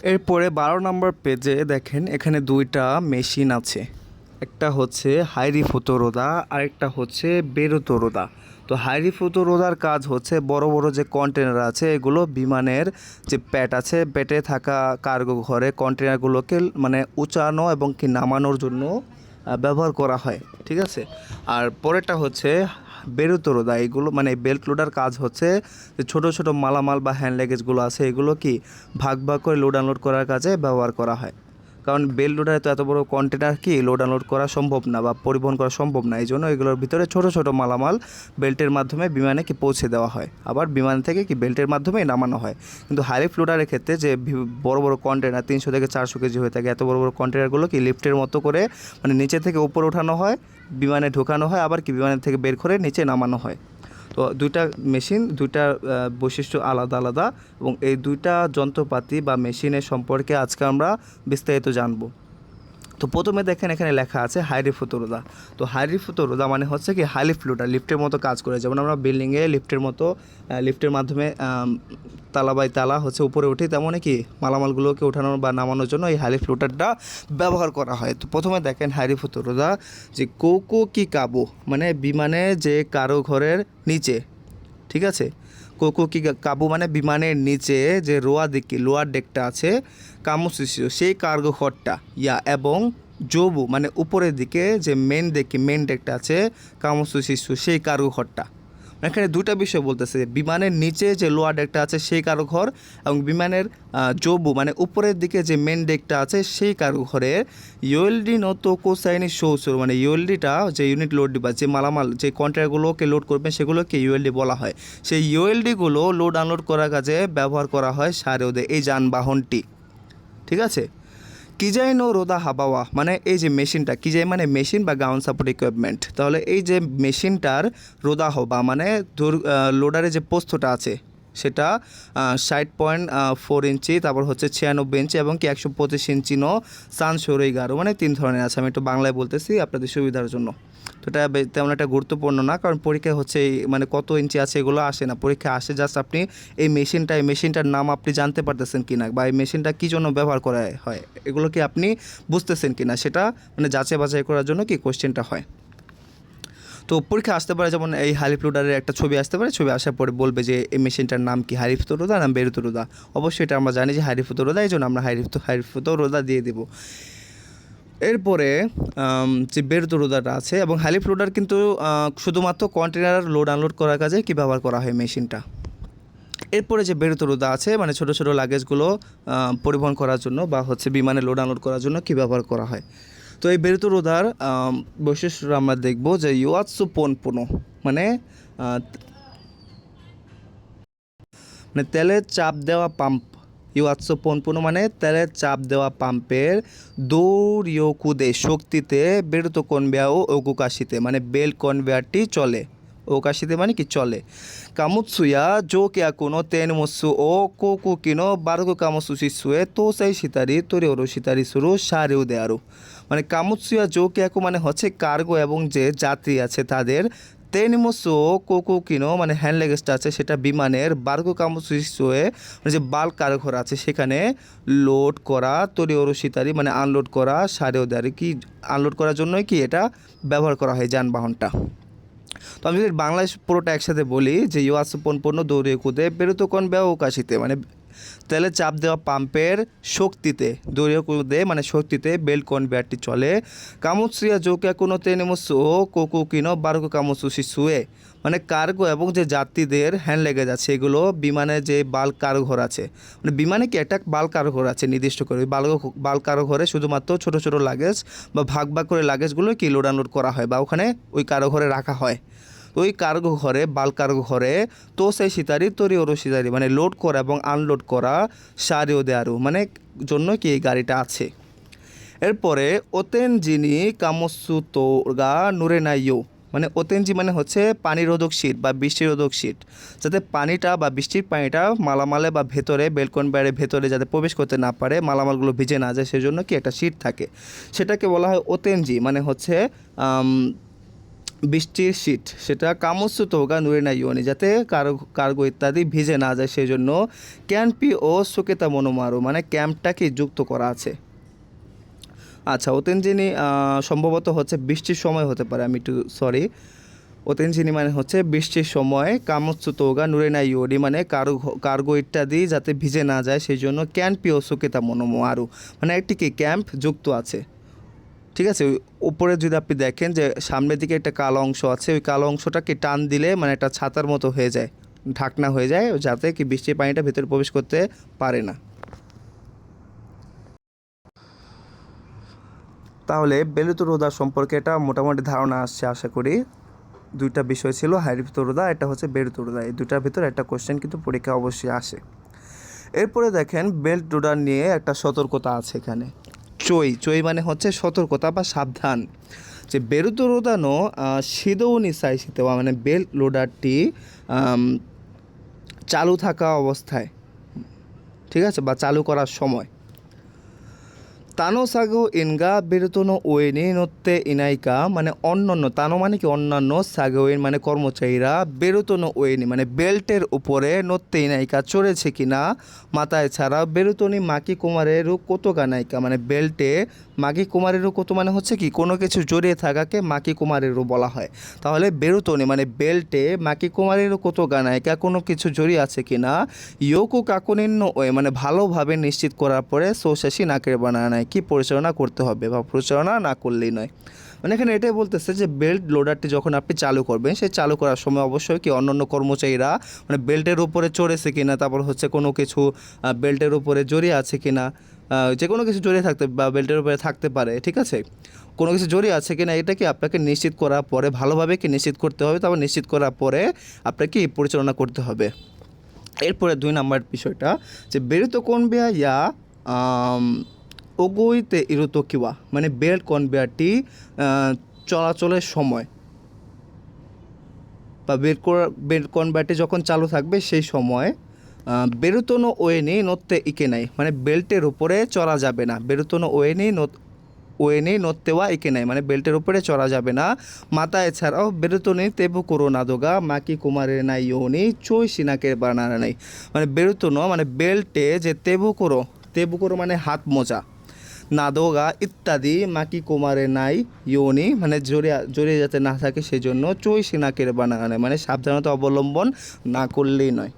এরপরে ১২ নম্বর পেজে দেখেন এখানে দুইটা মেশিন আছে। একটা হচ্ছে হাইরিফুতো রোদা, আরেকটা হচ্ছে বেরুতো রোদা। তো হাইরিফুতো রোদার কাজ হচ্ছে বড় বড় যে কন্টেনার আছে এগুলো বিমানের যে প্যাট আছে, প্যাটে থাকা কার্গো ঘরে কন্টেনারগুলোকে মানে উঁচানো এবং কি নামানোর জন্য ব্যবহার করা হয়। ঠিক আছে। আর পরেরটা হচ্ছে বেরুতো রোদা। এগুলো মানে বেল্ট লোডার কাজ হচ্ছে যে ছোটো ছোটো মালামাল বা হ্যান্ড লাগেজগুলো আছে এগুলো কি ভাগ ভাগ করে লোড আনলোড করার কাজে ব্যবহার করা হয়। কারণ বেল্ট লোডারে তো এত বড় কন্টেনার কি লোড আনলোড করা সম্ভব না বা পরিবহন করা সম্ভব না, এই জন্য এগুলোর ভিতরে ছোট ছোট মালামাল বেল্টের মাধ্যমে বিমানে কি পৌঁছে দেওয়া হয়, আবার বিমান থেকে কি বেল্টের মাধ্যমেই নামানো হয়। কিন্তু হাইলিফট লোডারের ক্ষেত্রে যে বড় বড় কন্টেনার 300 থেকে 400 কেজি হয়ে থাকে, এত বড় বড় কন্টেনারগুলো কি লিফটের মতো করে মানে নিচে থেকে উপরে ওঠানো হয়, বিমানে ঢোকানো হয়, আবার কি বিমানের থেকে বের করে নিচে নামানো হয়। তো দুইটা মেশিন, দুইটার বৈশিষ্ট্য আলাদা আলাদা, এবং এই দুইটা যন্ত্রপাতি বা মেশিনের সম্পর্কে আজকে আমরা বিস্তারিত জানব। তো প্রথমে দেখেন এখানে লেখা আছে হাইরিফুতো রোদা। তো হাইরিফুতো রোদা মানে হচ্ছে কি হাইলিফট লোডার, লিফটের মতো কাজ করে। যেমন আমরা বিল্ডিংয়ে লিফটের মতো লিফটের মাধ্যমে তালা বাই তালা হচ্ছে উপরে উঠি, তেমনই কি মালামালগুলোকে ওঠানো বা নামানোর জন্য এই হাইলিফট লোডারটা ব্যবহার করা হয়। তো প্রথমে দেখেন হাইরিফুতো রোদা যে কোকো কি কাবু মানে বিমানে যে কারো ঘরের নিচে, ঠিক আছে, কোকো কি কাবু মানে বিমানের নিচে যে রোয়া দিকে লোয়ার ডেকটা আছে, কামুসিসু সেই কার্গো ঘরটা ইয়া, এবং জবু মানে উপরের দিকে যে মেন ডেকটা আছে, কামুসিসু সেই কার্গো ঘরটা। এখানে দুটা বিষয় বলতেছে, বিমানের নিচে যে লোয়ার ডেকটা আছে সেই কারো ঘর, এবং বিমানের জবু মানে উপরের দিকে যে মেন ডেকটা আছে সেই কারো ঘরের ইউএলডি নত কোসাইনি শৌসুর মানে ইউএলডিটা যে ইউনিট লোড বা যে মালামাল যে কন্টেনারগুলোকে লোড করবেন সেগুলোকে ইউএলডি বলা হয়। সেই ইউএলডিগুলো লোড আনলোড করার কাজে ব্যবহার করা হয় সারেওদে এই যানবাহনটি। ঠিক আছে। কিজাইনো রোদা হাবাওয়া মানে এই যে মেশিনটা, কিজাই মানে মেশিন বা গ্রাউন্ড সাপোর্ট ইকুইপমেন্ট। তাহলে এই যে মেশিনটার রোদা হবা মানে লোডারে যে পোস্তটা আছে সেটা 60.4 ইঞ্চি, তারপর হচ্ছে 96 ইঞ্চি এবং কি 125 ইঞ্চি সান সরই গারো মানে 3 ধরনের আছে। আমি একটু বাংলায় বলতেছি আপনাদের সুবিধার জন্য। তো এটা তেমন একটা গুরুত্বপূর্ণ না, কারণ পরীক্ষায় হচ্ছে মানে কত ইঞ্চি আছে এগুলো আসে না, পরীক্ষায় আসে জাস্ট আপনি এই মেশিনটার নাম আপনি জানতে পারতেছেন কি না, বা এই মেশিনটা কী জন্য ব্যবহার করা হয় এগুলো কি আপনি বুঝতেছেন কি না, সেটা মানে যাচাই বাছাই করার জন্য কি কোশ্চেনটা হয়। তো পরীক্ষা আসতে পারে, যেমন এই হাইলিফট লোডারের একটা ছবি আসতে পারে, ছবি আসার পরে বলবে যে এই মেশিনটার নাম কি, হাইরিফুতো রোদা না বেরুতো রোদা। অবশ্যই এটা আমরা জানি যে হাইরিফুতো রোদা, এই জন্য আমরা হাইরিফুতো রোদা দিয়ে দেবো। এরপরে যে বেরুতো রোদাটা আছে, এবং হাইলিফট লোডার কিন্তু শুধুমাত্র কন্টেনার লোড আনলোড করার কাজে কি ব্যবহার করা হয় মেশিনটা। এরপরে যে বেরুতো রোদা আছে মানে ছোটো ছোটো লাগেজগুলো পরিবহন করার জন্য বা হচ্ছে বিমানে লোড আনলোড করার জন্য কী ব্যবহার করা হয়। তো এই বেরুতো রোদার বৈশিষ্ট্য আমরা দেখব যে ইউয়াৎসু পোনপোনো মানে মানে তেলের চাপ দেওয়া পাম্প। ইউয়াৎসু পোনপোনো মানে তেলের চাপ দেওয়া পাম্পের দৌড়িয়োকুদে শক্তিতে বেরুতো কনভেয়ার ও ওকুকাশিতে মানে বেল কনভেয়ারটি চলে। ওকাশিতে মানে কি চলে। কামুৎসুয়া জো কেয়া কোনো তেন মৎসু ও কোকু কিনো বারগো কামুসু শিশুয়ে তো সাই সিতারি তোরে ওরো সিতারি সুরু সারেও দেয়ারু মানে কামুৎসুয়া জো কেয়াকু মানে হচ্ছে কার্গো এবং যে যাত্রী আছে তাদের, তেনিমোসো কোকো কিনো মানে হ্যান্ড লাগেজটা আছে সেটা বিমানের বার্গো কামুসু শিশুয়ে মানে যে বাল্ক কারঘর আছে সেখানে লোড করা, তরি ওরো সিতারি মানে আনলোড করা, সারেও দেয়ারু কি আনলোড করার জন্যই কি এটা ব্যবহার করা হয় যানবাহনটা। তো আমি যদি বাংলায় পুরোটা একসাথে বলি যে ইউয়াৎসু পোনপোনো দৌড়ে কুদে বেরোতো কোন ব্যবকাশিতে মানে তেলে চাপ দেওয়া পাম্পের শক্তিতে, দৌড়ে কুদে মানে শক্তিতে বেল কনভেয়ারটি চলে। কামুৎসুয়া জোকা কোনো তেনেমুসু ও কোকো কিনো বারগো কামুসুসি সুয়ে মানে কার্গো এবং যে যাত্রীদের হ্যান্ড লেগেজ আছে এগুলো বিমানে যে বাল্ক কারঘর আছে, মানে বিমানে কি একটা বাল্ক কারঘর আছে নির্দিষ্ট করে, ওই বাল্ক কারঘরে শুধুমাত্র ছোটো ছোটো লাগেজ বা ভাগ ভাগ করে লাগেজগুলো কি লোড আনলোড করা হয় বা ওখানে ওই কারঘরে রাখা হয়। ওই কার্গো ঘরে বাল্ক কার্গো ঘরে তো সেই সিতারি তরি ওরো সিতারি মানে লোড করা এবং আনলোড করা সারিও দেয়ারু মানে জন্য কি এই গাড়িটা আছে। এরপরে ওতেনজিনি কামসুতোগা নুরেনাইয়ো মানে ওতেনজি মানে হচ্ছে পানিরোধক শীট বা বৃষ্টিরোধক শীট, যাতে পানিটা বা বৃষ্টির পানিটা মালামালে বা ভেতরে বেলকন বাইরের ভেতরে যাতে প্রবেশ করতে না পারে, মালামালগুলো ভিজে না যায় সেজন্য কি একটা শীট থাকে, সেটাকে বলা হয় ওতেনজি মানে হচ্ছে বৃষ্টির শীত সেটা কামুসুতো হোগা নুরে না ইউনি, যাতে কার্গো ইত্যাদি ভিজে না যায় সেই জন্য ক্যাম্পি ও সুকেতা মনোমারু মানে ক্যাম্পটাকে যুক্ত করা আছে। আচ্ছা, ওতেনজিনি সম্ভবত হচ্ছে বৃষ্টির সময় হতে পারে, আমি একটু সরি। ওতেনজিনি মানে হচ্ছে বৃষ্টির সময়, কামুসুতো হোগা নুরে না ইউনি মানে কার্গো ইত্যাদি যাতে ভিজে না যায় সেই জন্য ক্যাম্পি ও সুকেতা মনোমারু মানে একটি কি ক্যাম্প যুক্ত আছে। ঠিক আছে, ওই উপরে যদি আপনি দেখেন যে সামনের দিকে একটা কালো অংশ আছে, ওই কালো অংশটাকে টান দিলে মানে একটা ছাতার মতো হয়ে যায়, ঢাকনা হয়ে যায়, যাতে কি বৃষ্টির পানিটা ভেতরে প্রবেশ করতে পারে না। তাহলে বেলুতো রোদা সম্পর্কে এটা মোটামুটি ধারণা আসছে আশা করি। দুইটা বিষয় ছিল, হাইরিফুতো রোদা, এটা হচ্ছে বেলুতো রোদা, এই দুটার ভিতরে একটা কোশ্চেন কিন্তু পরীক্ষা অবশ্যই আসে। এরপরে দেখেন বেল্ট রোডার নিয়ে একটা সতর্কতা আছে এখানে। চই মানে হচ্ছে সতর্কতা বা সাবধান। যে বেরুতো রোদানো সিদৌনি সাইসিতেওয়া মানে বেল্ট লোডারটি চালু থাকা অবস্থায়, ঠিক আছে, বা চালু করার সময় তানো সাগো ইনগা বেরুতোনো ওয়েনি নত্তে ইনাইকা মানে অন্যান্য, তানো মানে কি অন্যান্য, সাগোইন মানে কর্মচারীরা, বেরুতোনো ওয়েনি মানে বেল্টের উপরে নত্তে ইনাইকা চড়েছে কিনা, মাথায় ছাড়া বেরুতনি মাকি কুমারেরও কোতোগা নায়িকা মানে বেল্টে মাকি কুমারেরও কোতো মানে হচ্ছে কি কোনো কিছু জড়িয়ে থাকাকে মাকি কুমারেরও বলা হয়। তাহলে বেরুতনি মানে বেল্টে মাকি কুমারেরও কোতোগা নায়িকা কোনো কিছু জড়িয়ে আছে কিনা, ইয়োকো কাকুনিন্ন ওয়ে মানে ভালোভাবে নিশ্চিত করার পরে সোশাসি নাকের বানায় কি পরিচালনা করতে হবে বা পরিচালনা না করলেই নয়। মানে এখানে এটাই বলতেছে যে বেল্ট লোডারটি যখন আপনি চালু করবেন সেই চালু করার সময় অবশ্যই কি অন্যান্য কর্মচারীরা মানে বেল্টের উপরে চড়েছে কিনা, তারপর হচ্ছে কোনো কিছু বেল্টের উপরে জড়িয়ে আছে কিনা, যে কোনো কিছু জড়িয়ে থাকতে বা বেল্টের উপরে থাকতে পারে, ঠিক আছে, কোনো কিছু জড়িয়ে আছে কিনা এটা কি আপনাকে নিশ্চিত করার পরে ভালোভাবে কি নিশ্চিত করতে হবে, তারপর নিশ্চিত করার পরে আপনাকে কি পরিচালনা করতে হবে। এরপরে 2 নাম্বার বিষয়টা যে বেরুতো কনবেয়ার ইয়া ওগোইতে ইরুতো কিওয়া মানে বেল্ট কনবেয়ারটি চলাচলের সময় বা বেল্ট কনবেয়ারটি যখন চালু থাকবে সেই সময় বেরুতোনো ওয়েনি নড়তে ইকে নাই মানে বেল্টের উপরে চড়া যাবে না, বেরুতোনো ওয়েনি নড়তেওয়া ইকে নাই মানে বেল্টের উপরে চড়া যাবে না। মাতা এছাড়াও বেরুতনি তেবু করো নাদোগা মাকি কুমারের নাই ইউনি চই সিনাকের বানানা নাই মানে বেরুতনো মানে বেল্টে যে তেবু করো মানে হাত মোজা, নাদোগা ইত্যাদি মাকি কুমারে নাই ইউনি মানে জড়িয়ে যাতে না থাকে সেই জন্য চই সিনাকের বানানা মানে সাবধানতা অবলম্বন না করলেই নয়।